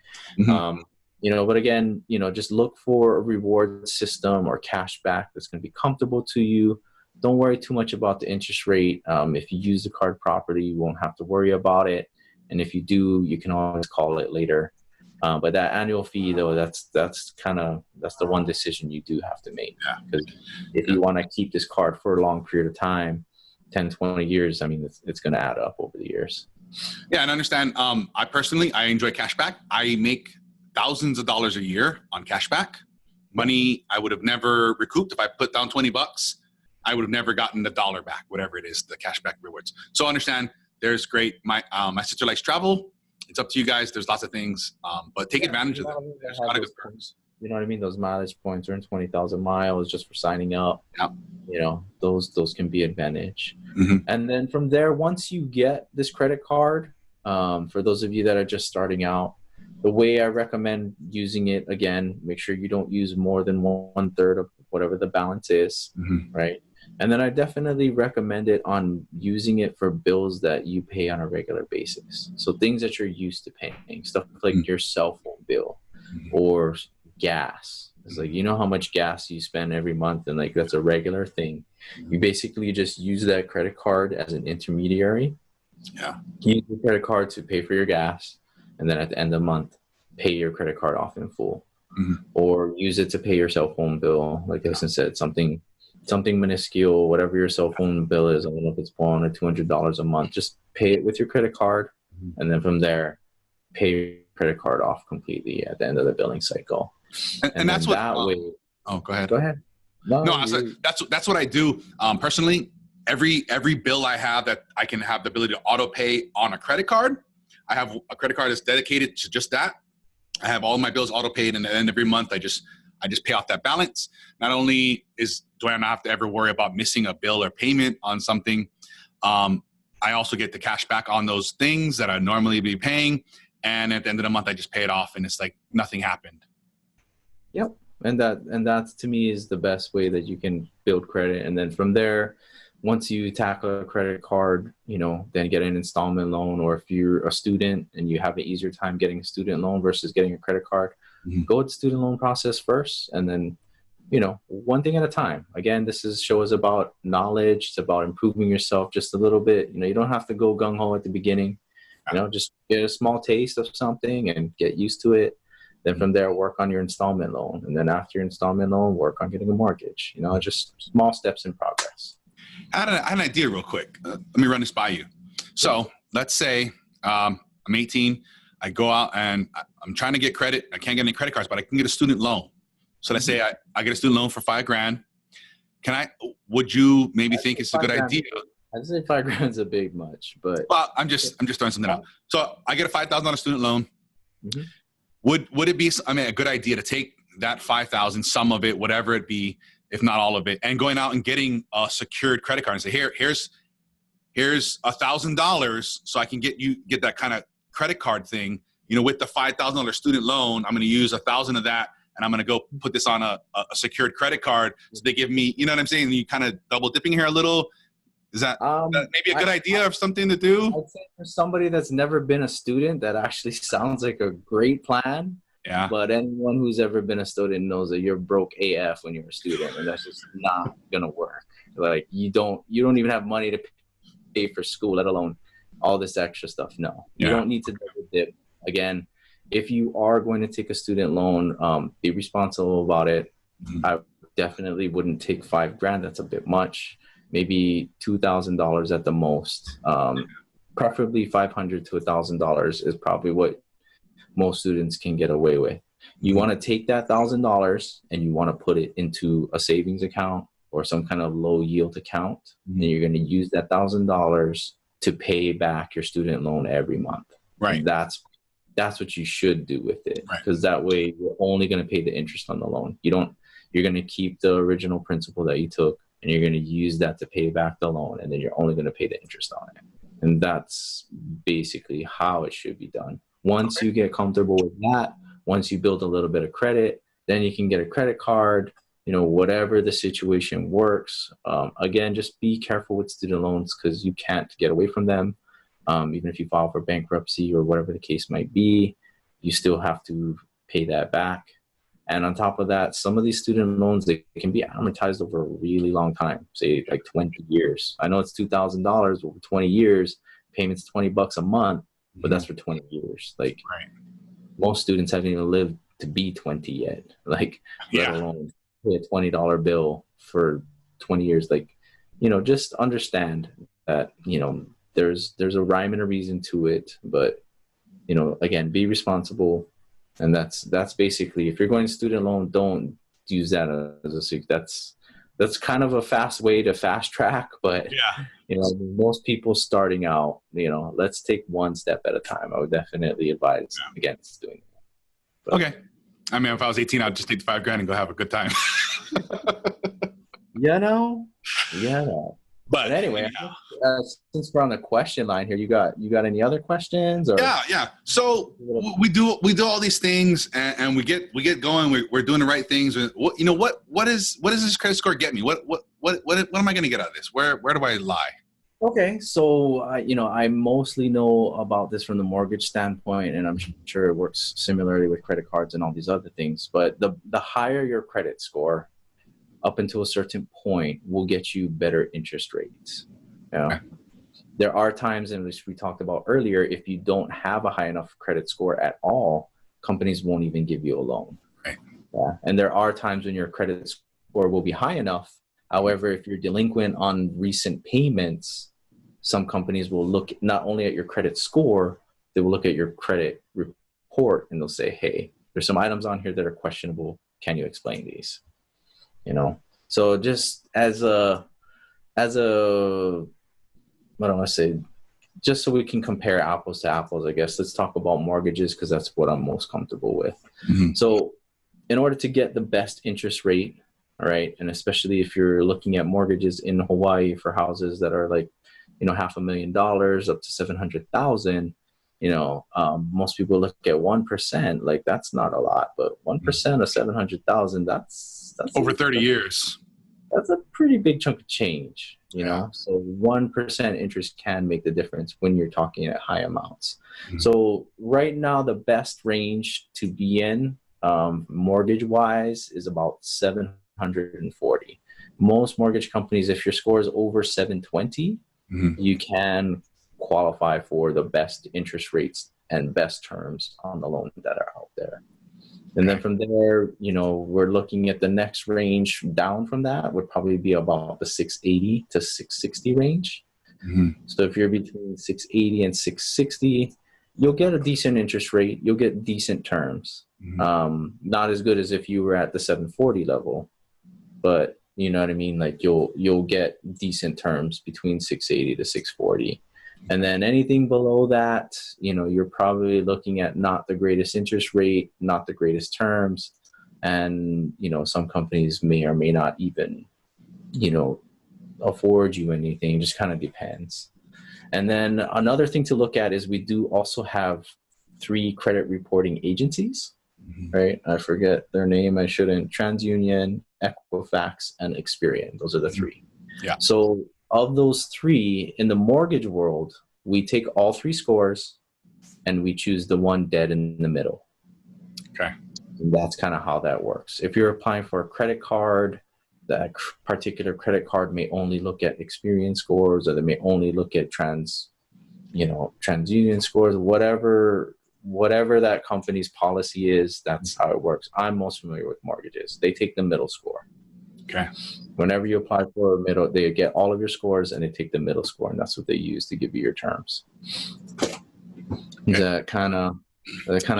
But again, just look for a reward system or cash back that's going to be comfortable to you. Don't worry too much about the interest rate. If you use the card properly, you won't have to worry about it. And if you do, you can always call it later. But that annual fee, though, that's the one decision you do have to make. Because if you want to keep this card for a long period of time, 10, 20 years, I mean, it's going to add up over the years. Yeah, and understand, I enjoy cashback. I make thousands of dollars a year on cashback. Money I would have never recouped. If I put down $20, I would have never gotten the dollar back, whatever it is, the cashback rewards. So understand, there's great, my sister likes travel. It's up to you guys. There's lots of things, but take advantage of them. There's a lot of good perks. You know what I mean? Those mileage points, earn 20,000 miles just for signing up. Yep. You know, those can be advantage. And then from there, once you get this credit card, for those of you that are just starting out, the way I recommend using it, again, make sure you don't use more than 1/3 of whatever the balance is, right? And then I definitely recommend it on using it for bills that you pay on a regular basis. So things that you're used to paying, stuff like your cell phone bill or gas. It's like, you know how much gas you spend every month, and like that's a regular thing. You basically just use that credit card as an intermediary. Yeah. Use your credit card to pay for your gas, and then at the end of the month, pay your credit card off in full. Or use it to pay your cell phone bill. Like Jason said, something minuscule, whatever your cell phone bill is. I don't know if it's $100 or $200 a month. Just pay it with your credit card, and then from there, pay your credit card off completely at the end of the billing cycle. And that's what. That way. Oh, go ahead. Go ahead. No, that's what I do personally. Every bill I have that I can have the ability to auto pay on a credit card. I have a credit card that's dedicated to just that. I have all my bills auto paid, and then every month I just pay off that balance. Not only do I not have to ever worry about missing a bill or payment on something, I also get the cash back on those things that I normally be paying. And at the end of the month, I just pay it off, and it's like nothing happened. Yep. And that to me is the best way that you can build credit. And then from there, once you tackle a credit card, then get an installment loan, or if you're a student and you have an easier time getting a student loan versus getting a credit card, go with the student loan process first. And then, one thing at a time. Again, this show is about knowledge. It's about improving yourself just a little bit. You don't have to go gung-ho at the beginning. Just get a small taste of something and get used to it. Then from there, work on your installment loan. And then after your installment loan, work on getting a mortgage. just small steps in progress. I had an idea real quick. Let me run this by you. So let's say I'm 18. I go out and I'm trying to get credit. I can't get any credit cards, but I can get a student loan. So let's say I get a student loan for $5,000. Would you maybe think it's a good idea? I'd say $5,000 is a big much, but well, I'm just throwing something out. So I get a $5,000 student loan. Would it be a good idea to take that $5,000, some of it, whatever it be, if not all of it, and going out and getting a secured credit card and say, here's $1,000, so I can get that kind of credit card thing. With the $5,000 student loan, I'm going to use $1,000 of that, and I'm going to go put this on a secured credit card. So they give me, you know what I'm saying? You kind of double dipping here a little. Is that maybe a good idea of something to do? I'd say for somebody that's never been a student, that actually sounds like a great plan. Yeah. But anyone who's ever been a student knows that you're broke AF when you're a student, and that's just not gonna work. Like you don't even have money to pay for school, let alone all this extra stuff. No, you don't need to double dip. Again, if you are going to take a student loan, be responsible about it. I definitely wouldn't take $5,000. That's a bit much. Maybe $2,000 at the most. Preferably $500 to $1,000 is probably what most students can get away with. You want to take that $1,000 and you want to put it into a savings account or some kind of low yield account. And you're going to use that $1,000 to pay back your student loan every month. Right. And that's what you should do with it, because that way you're only going to pay the interest on the loan. You're going to keep the original principal that you took, and you're going to use that to pay back the loan, and then you're only going to pay the interest on it. And that's basically how it should be done. Once you get comfortable with that, once you build a little bit of credit, then you can get a credit card, whatever the situation works. Again, just be careful with student loans, because you can't get away from them. Even if you file for bankruptcy or whatever the case might be, you still have to pay that back. And on top of that, some of these student loans, they can be amortized over a really long time, say like 20 years. I know it's $2,000 over 20 years, payments $20 a month, but that's for 20 years. Like Right. most students haven't even lived to be 20 yet, like let alone pay a $20 bill for 20 years. Like, just understand that, there's a rhyme and a reason to it, but again, be responsible. And that's basically, if you're going student loan, don't use that as a, that's kind of a fast way to fast track, but most people starting out, let's take one step at a time. I would definitely advise against doing that. But, okay. I mean, if I was 18, I'd just take the $5,000 and go have a good time. But anyway, since we're on the question line here, you got any other questions? Or? Yeah. So we do all these things, and we get going. We're doing the right things. What does this credit score get me? What am I going to get out of this? Where do I lie? Okay, so I mostly know about this from the mortgage standpoint, and I'm sure it works similarly with credit cards and all these other things. But the higher your credit score, up until a certain point, will get you better interest rates. Okay. There are times, in which we talked about earlier, if you don't have a high enough credit score at all, companies won't even give you a loan. Right. Yeah. And there are times when your credit score will be high enough. However, if you're delinquent on recent payments, some companies will look not only at your credit score, they will look at your credit report and they'll say, hey, there's some items on here that are questionable. Can you explain these? So just as a what do I want to say? Just so we can compare apples to apples, I guess, let's talk about mortgages because that's what I'm most comfortable with. Mm-hmm. So in order to get the best interest rate, all right, and especially if you're looking at mortgages in Hawaii for houses that are like, $500,000 up to $700,000, most people look at 1%, like that's not a lot, but 1% of 700,000, that's over 30 years. That's a pretty big chunk of change, So 1% interest can make the difference when you're talking at high amounts. Mm-hmm. So right now, the best range to be in mortgage wise is about 740. Most mortgage companies, if your score is over 720, mm-hmm. you can qualify for the best interest rates and best terms on the loan that are out there. And then from there, we're looking at the next range down from that would probably be about the 680 to 660 range. Mm-hmm. So if you're between 680 and 660, you'll get a decent interest rate. You'll get decent terms. Mm-hmm. Not as good as if you were at the 740 level, but you know what I mean? Like you'll get decent terms between 680 to 640. And then anything below that, you're probably looking at not the greatest interest rate, not the greatest terms. And, some companies may or may not even, afford you anything. It just kind of depends. And then another thing to look at is we do also have 3 credit reporting agencies, mm-hmm. right? I forget their name. I shouldn't. TransUnion, Equifax, and Experian. Those are the 3. Yeah. So of those 3 in the mortgage world, we take all 3 scores and we choose the one dead in the middle. Okay. And that's kind of how that works. If you're applying for a credit card, that particular credit card may only look at Experian scores, or they may only look at TransUnion scores, whatever that company's policy is, that's how it works. I'm most familiar with mortgages. They take the middle score. Okay. Whenever you apply for a middle, they get all of your scores and they take the middle score, and that's what they use to give you your terms. Okay. Does that kind of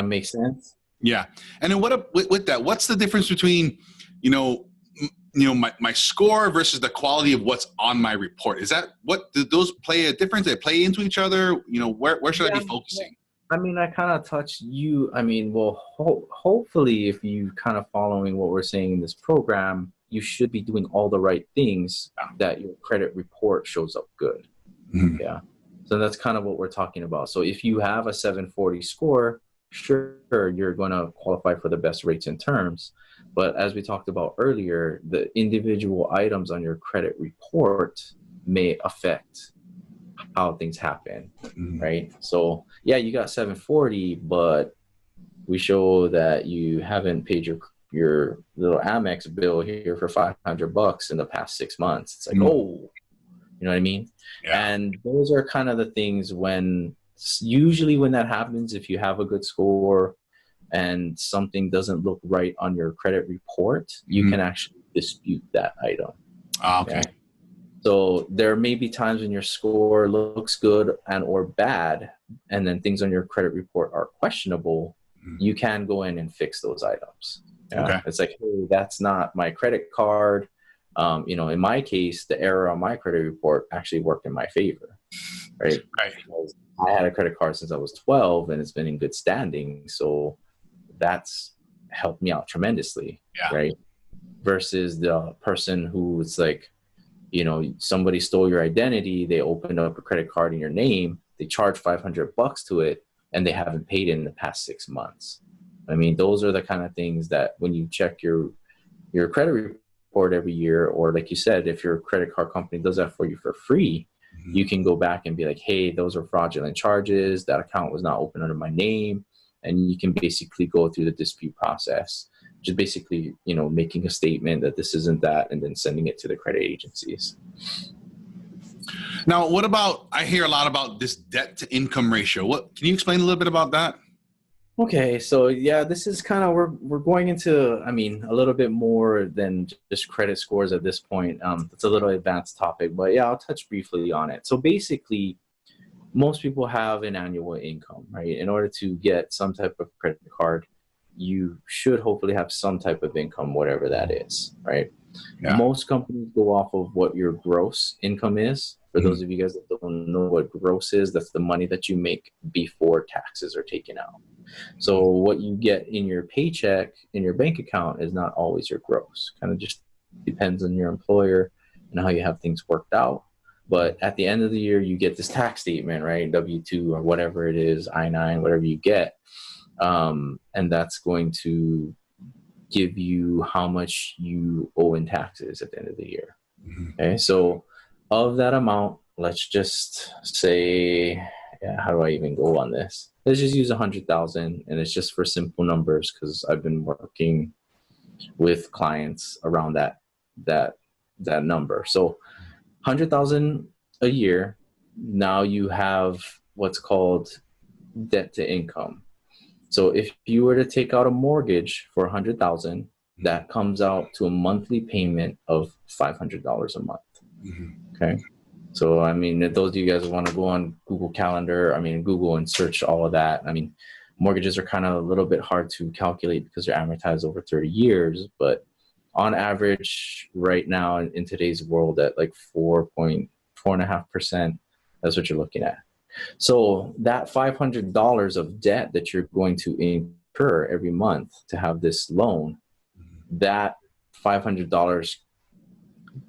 makes sense? Yeah. And then with that, what's the difference between, my score versus the quality of what's on my report? Is that do those play a difference? They play into each other? Where should I be focusing? I mean, I kind of touched you. I mean, well, hopefully if you kind of following what we're saying in this program, you should be doing all the right things that your credit report shows up good. Mm-hmm. Yeah. So that's kind of what we're talking about. So if you have a 740 score, sure, you're going to qualify for the best rates and terms. But as we talked about earlier, the individual items on your credit report may affect how things happen, mm-hmm. right? So yeah, you got 740, but we show that you haven't paid your little Amex bill here for $500 in the past 6 months. It's like, mm-hmm. oh, you know what I mean? Yeah. And those are kind of the things when Usually when that happens, if you have a good score and something doesn't look right on your credit report, you can actually dispute that item. Okay. Yeah? So there may be times when your score looks good and or bad, and then things on your credit report are questionable. You can go in and fix those items. Yeah? Okay. It's like, hey, that's not my credit card. You know, in my case, the error on my credit report actually worked in my favor, right? Right. Because I had a credit card since I was 12 and it's been in good standing. So that's helped me out tremendously, right? Versus the person who it's like, you know, somebody stole your identity, they opened up a credit card in your name, they charge $500 to it, and they haven't paid it in the past 6 months. I mean, those are the kind of things that when you check your credit report every year, or like you said, if your credit card company does that for you for free, you can go back and be like, hey, those are fraudulent charges. That account was not open under my name. And you can basically go through the dispute process, just basically, you know, making a statement that this isn't that, and then sending it to the credit agencies. Now, what about, I hear a lot about this debt to income ratio. What, can you explain a little bit about that? Okay, so yeah, this is kind of, we're going into, I mean, a little bit more than just credit scores at this point. It's a little advanced topic, but yeah, I'll touch briefly on it. So basically, most people have an annual income, right? In order to get some type of credit card, you should hopefully have some type of income, whatever that is, right? Yeah. Most companies go off of what your gross income is. For those of you guys that don't know what gross is, that's the money that you make before taxes are taken out. So what you get in your paycheck, in your bank account, is not always your gross. Kind of just depends on your employer and how you have things worked out. But at the end of the year, you get this tax statement, right? W-2 or whatever it is, I-9, whatever you get. And that's going to give you how much you owe in taxes at the end of the year. Okay, so of that amount, let's just say, how do I even go on this? Let's just use 100,000, and it's just for simple numbers because I've been working with clients around that number. So 100,000 a year. Now you have what's called debt to income. So if you were to take out a mortgage for 100,000, that comes out to a monthly payment of $500 a month. Okay. So, I mean, if those of you guys want to go on Google Calendar, I mean, Google and search all of that. I mean, mortgages are kind of a little bit hard to calculate because they're amortized over 30 years, but on average right now in today's world at like 4.5%, that's what you're looking at. So that $500 of debt that you're going to incur every month to have this loan, that $500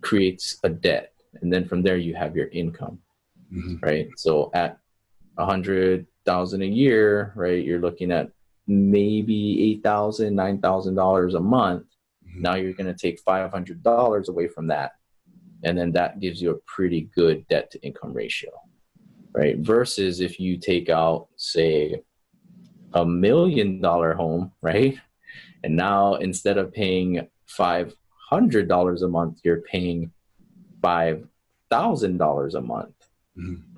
creates a debt. And then from there you have your income, right? So at 100,000 a year, right, you're looking at maybe $8,000, $9,000 a month. Now you're going to take $500 away from that. And then that gives you a pretty good debt to income ratio, right? Versus if you take out, say, $1 million home, right? And now instead of paying $500 a month, you're paying $5,000 a month,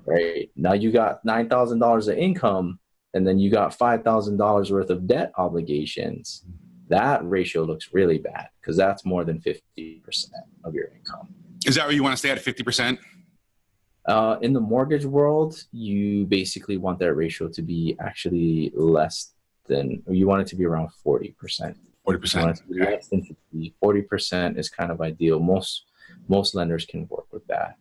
right? Now you got $9,000 of income, and then you got $5,000 worth of debt obligations. That ratio looks really bad because that's more than 50% of your income. Is that where you want to stay at 50%? In the mortgage world, you basically want that ratio to be actually less than, or you want it to be around 40%. 40%. Okay. Less than 50. 40% is kind of ideal. Most lenders can work with that.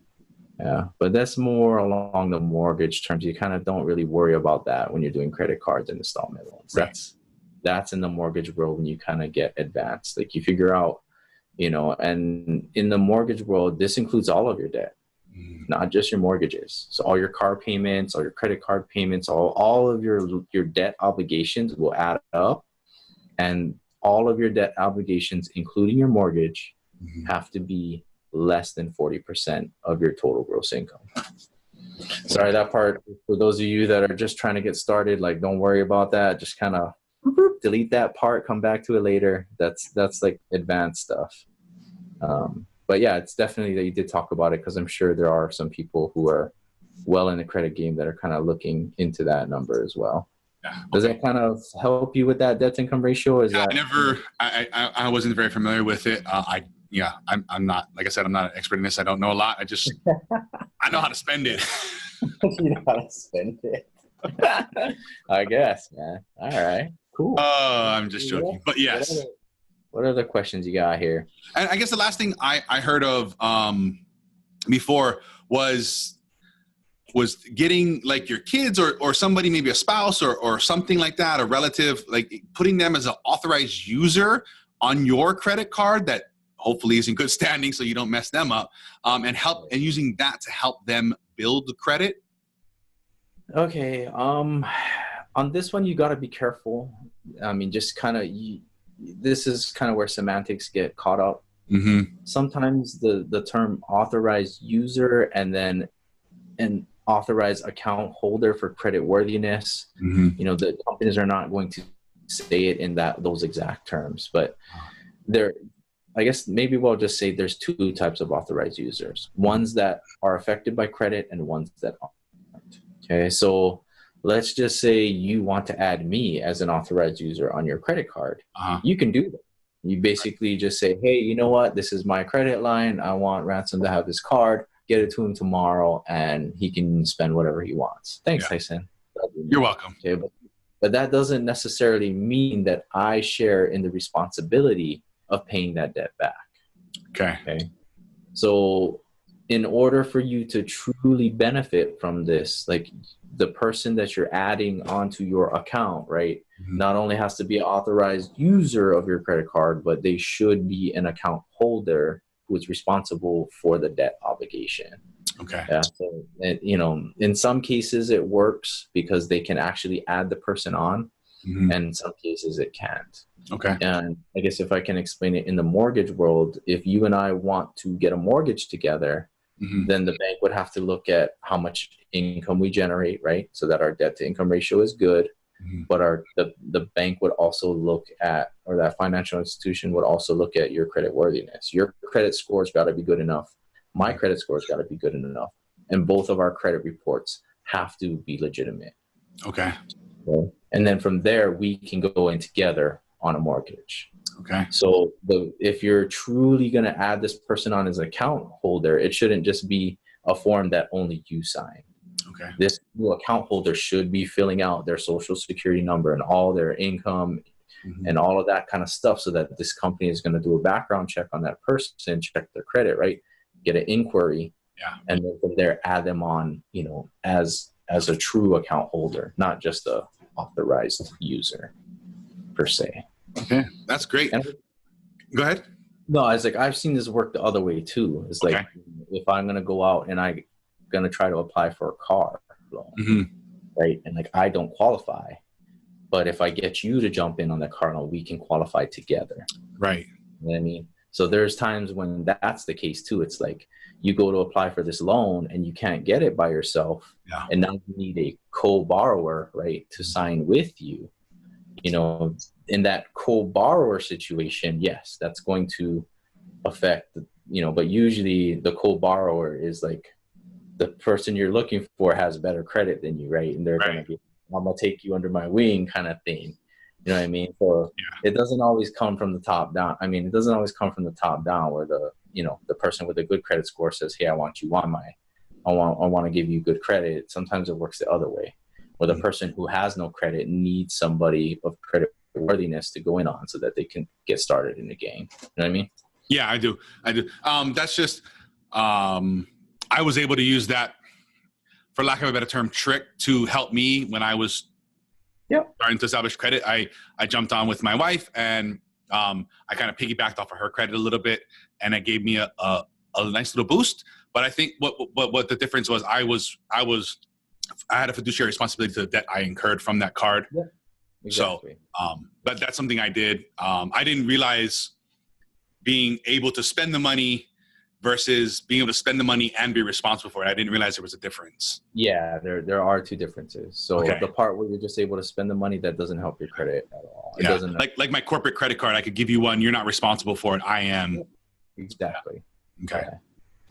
Yeah, but that's more along the mortgage terms. You kind of don't really worry about that when you're doing credit cards and installment loans. Right. That's in the mortgage world when you kind of get advanced. Like you figure out, and in the mortgage world, this includes all of your debt, not just your mortgages. So all your car payments, all your credit card payments, all of your debt obligations will add up, and all of your debt obligations, including your mortgage, have to be less than 40% of your total gross income. Sorry, that part, for those of you that are just trying to get started, like, don't worry about that. Just kind of delete that part, come back to it later. That's like advanced stuff. But yeah, it's definitely that you did talk about it, because I'm sure there are some people who are well in the credit game that are kind of looking into that number as well. Yeah. Does that kind of help you with that debt to income ratio? Is that I wasn't very familiar with it. I'm not, like I said, I'm not an expert in this. I don't know a lot. I know how to spend it. You know how to spend it. I guess, man. All right, cool. I'm just joking, but yes. What other questions you got here? And I guess the last thing I heard of before was getting like your kids or somebody, maybe a spouse or something like that, a relative, like putting them as an authorized user on your credit card that hopefully is in good standing so you don't mess them up, and using that to help them build the credit. Okay. On this one, you got to be careful. I mean, just kind of, this is kind of where semantics get caught up. Mm-hmm. Sometimes the term authorized user and then an authorized account holder for credit worthiness, mm-hmm. The companies are not going to say it in those exact terms, but I guess maybe we'll just say there's two types of authorized users, ones that are affected by credit and ones that aren't. Okay, so let's just say you want to add me as an authorized user on your credit card. You can do that. You basically just say, hey, you know what? This is my credit line. I want Ransom to have this card. Get it to him tomorrow, and he can spend whatever he wants. Thanks, Tyson. You're welcome. Okay, but that doesn't necessarily mean that I share in the responsibility of paying that debt back. Okay. So in order for you to truly benefit from this, like the person that you're adding onto your account, right, mm-hmm. not only has to be an authorized user of your credit card, but they should be an account holder who is responsible for the debt obligation. Okay. Yeah. So, in some cases it works because they can actually add the person on, mm-hmm. and in some cases it can't. Okay. And I guess if I can explain it in the mortgage world, if you and I want to get a mortgage together, mm-hmm. then the bank would have to look at how much income we generate, right? So that our debt to income ratio is good. Mm-hmm. But the bank would also look at, or that financial institution would also look at your credit worthiness. Your credit score's got to be good enough. My credit score's got to be good enough. And both of our credit reports have to be legitimate. Okay. And then from there, we can go in together on a mortgage. Okay. So if you're truly going to add this person on as an account holder, it shouldn't just be a form that only you sign. Okay. This new account holder should be filling out their social security number and all their income, mm-hmm. and all of that kind of stuff, so that this company is going to do a background check on that person, check their credit, right? Get an inquiry. Yeah. And then from there, add them on, as a true account holder, not just a authorized user per se. Okay, that's great. Go ahead. No, I was like, I've seen this work the other way too. It's like, if I'm going to go out and I'm going to try to apply for a car loan, mm-hmm. right? And like, I don't qualify, but if I get you to jump in on the car loan, we can qualify together. Right. You know what I mean? So there's times when that's the case too. It's like you go to apply for this loan and you can't get it by yourself. Yeah. And now you need a co-borrower, right, to sign with you. In that co-borrower situation, yes, that's going to affect, but usually the co-borrower is like the person you're looking for has better credit than you, right? And they're going to be, I'm going to take you under my wing kind of thing. You know what I mean? So It doesn't always come from the top down. I mean, it doesn't always come from the top down where the person with a good credit score says, hey, I want you on I want to give you good credit. Sometimes it works the other way, where the person who has no credit needs somebody of credit worthiness to go in on so that they can get started in the game. You know what I mean? Yeah, I do. That's just, I was able to use that, for lack of a better term, trick to help me when I was starting to establish credit. I jumped on with my wife, and I kind of piggybacked off of her credit a little bit, and it gave me a nice little boost. But I think what the difference was, I had a fiduciary responsibility to the debt I incurred from that card. Yeah, exactly. So, but that's something I did. I didn't realize being able to spend the money versus being able to spend the money and be responsible for it. I didn't realize there was a difference. Yeah, there are two differences. So the part where you're just able to spend the money, that doesn't help your credit at all. It doesn't. Like my corporate credit card, I could give you one. You're not responsible for it. I am. Exactly. Okay. Yeah.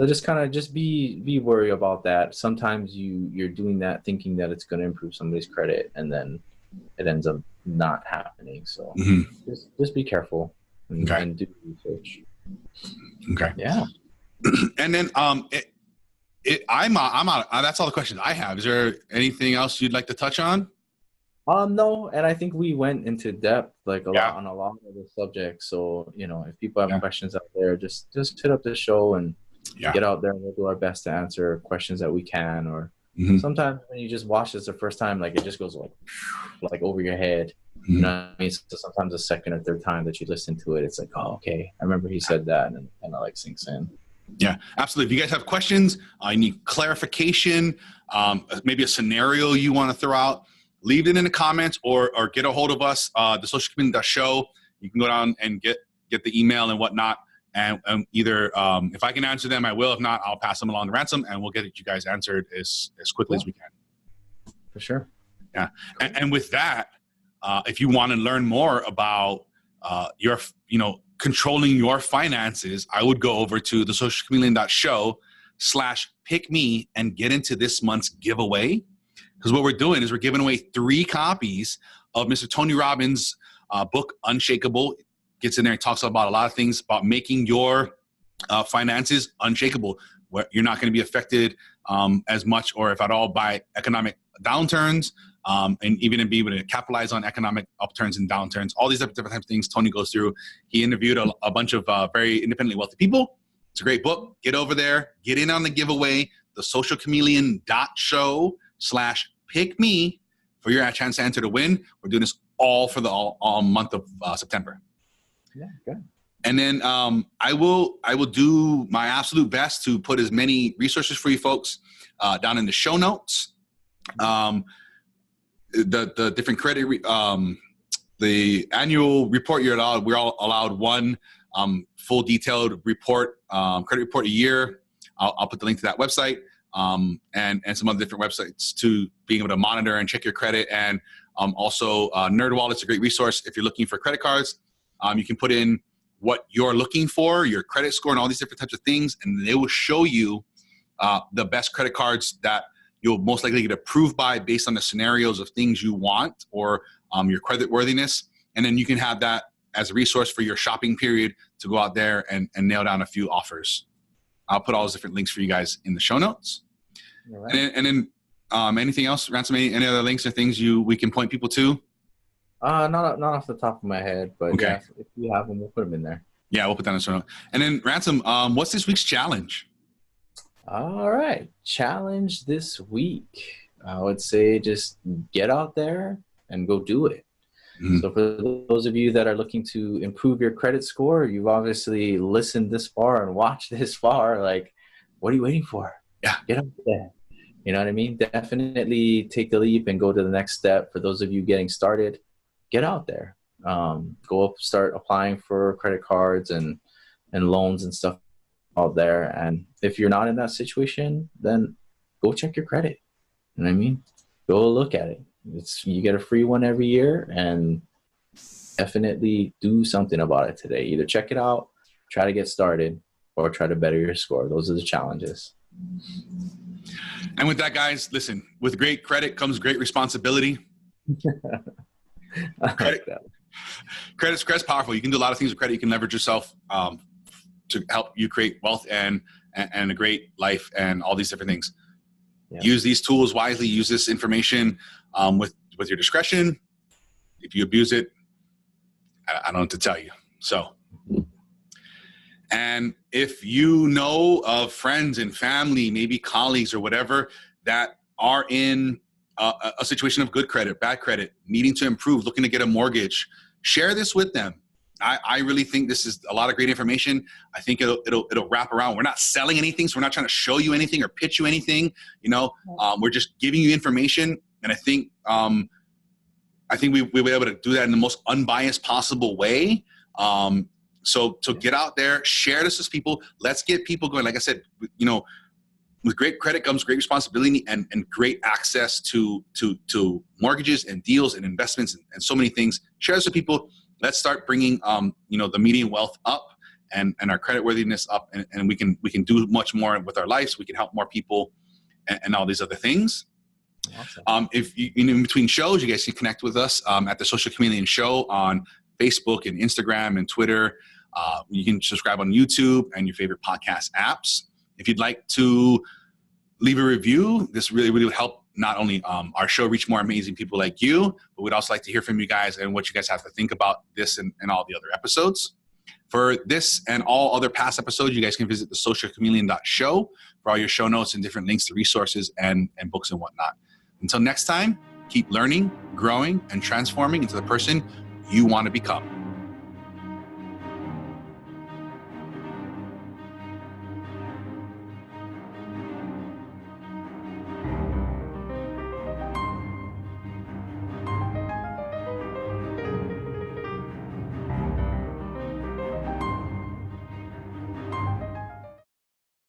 So just kind of just be worried about that. Sometimes you're doing that thinking that it's going to improve somebody's credit, and then it ends up not happening. So just be careful and do research. Okay. Yeah. And then I'm out. That's all the questions I have. Is there anything else you'd like to touch on? No, and I think we went into depth like a lot on a lot of the subjects. So, you know, if people have questions out there, just hit up the show and get out there, and we'll do our best to answer questions that we can. Or sometimes when you just watch this the first time, like it just goes like over your head. You know what I mean? So sometimes the second or third time that you listen to it, it's like, oh, okay, I remember he said that, and it kind of like sinks in. Yeah, absolutely. If you guys have questions, you need clarification, maybe a scenario you want to throw out, leave it in the comments or get a hold of us, the socialcommunity.show. You can go down and get the email and whatnot. And either if I can answer them, I will. If not, I'll pass them along to Ransom, and we'll get you guys answered as quickly as we can. For sure. Yeah. And with that, if you want to learn more about your, controlling your finances, I would go over to the socialchameleon.show/pick-me and get into this month's giveaway. Because what we're doing is we're giving away 3 copies of Mr. Tony Robbins' book, Unshakable. Gets in there and talks about a lot of things about making your finances unshakable, where you're not going to be affected as much or if at all by economic downturns, and even to be able to capitalize on economic upturns and downturns. All these different types of things Tony goes through. He interviewed a bunch of very independently wealthy people. It's a great book. Get over there. Get in on the giveaway. The socialchameleon.show/pick-me for your chance to enter to win. We're doing this all for the all month of September. Yeah, good. And then I will do my absolute best to put as many resources for you folks down in the show notes. The different credit, the annual report we're all allowed one full detailed report, credit report a year. I'll put the link to that website and some other different websites to being able to monitor and check your credit. And also NerdWallet's a great resource if you're looking for credit cards. You can put in what you're looking for, your credit score, and all these different types of things, and they will show you the best credit cards that you'll most likely get approved by based on the scenarios of things you want or your credit worthiness. And then you can have that as a resource for your shopping period to go out there and nail down a few offers. I'll put all those different links for you guys in the show notes. All right. And then anything else, Ransom, any other links or things we can point people to? Not off the top of my head, but okay. Yeah, if you have them, we'll put them in there. Yeah, we'll put that in the show notes. And then Ransom, what's this week's challenge? All right, challenge this week. I would say just get out there and go do it. So for those of you that are looking to improve your credit score, you've obviously listened this far and watched this far. Like, what are you waiting for? Yeah, get out there. You know what I mean? Definitely take the leap and go to the next step. For those of you getting started, get out there. Go up, start applying for credit cards and loans and stuff out there. And if you're not in that situation, then go check your credit. You know what I mean? Go look at it. You get a free one every year, and definitely do something about it today. Either check it out, try to get started, or try to better your score. Those are the challenges. And with that, guys, listen, with great credit comes great responsibility. Credit's powerful. You can do a lot of things with credit. You can leverage yourself to help you create wealth and a great life and all these different things. Yeah. Use these tools wisely. Use this information with your discretion. If you abuse it, I don't know what to tell you. So, and if you know of friends and family, maybe colleagues or whatever, that are in a situation of good credit, bad credit, needing to improve, looking to get a mortgage, share this with them. I really think this is a lot of great information. I think it'll wrap around. We're not selling anything, so we're not trying to show you anything or pitch you anything. We're just giving you information, and I think we'll be able to do that in the most unbiased possible way. So get out there, share this with people. Let's get people going. Like I said, with great credit comes great responsibility and great access to mortgages and deals and investments and so many things. Share this with people. Let's start bringing the median wealth up our credit worthiness up, and we can do much more with our lives. We can help more people and all these other things. Awesome. If you, in between shows, you guys can connect with us at the Social Chameleon Show on Facebook and Instagram and Twitter. You can subscribe on YouTube and your favorite podcast apps. If you'd like to leave a review, this really would help not only our show reach more amazing people like you, but we'd also like to hear from you guys and what you guys have to think about this and all the other episodes. For this and all other past episodes, you guys can visit the socialchameleon.show for all your show notes and different links to resources and books and whatnot. Until next time, keep learning, growing, and transforming into the person you want to become.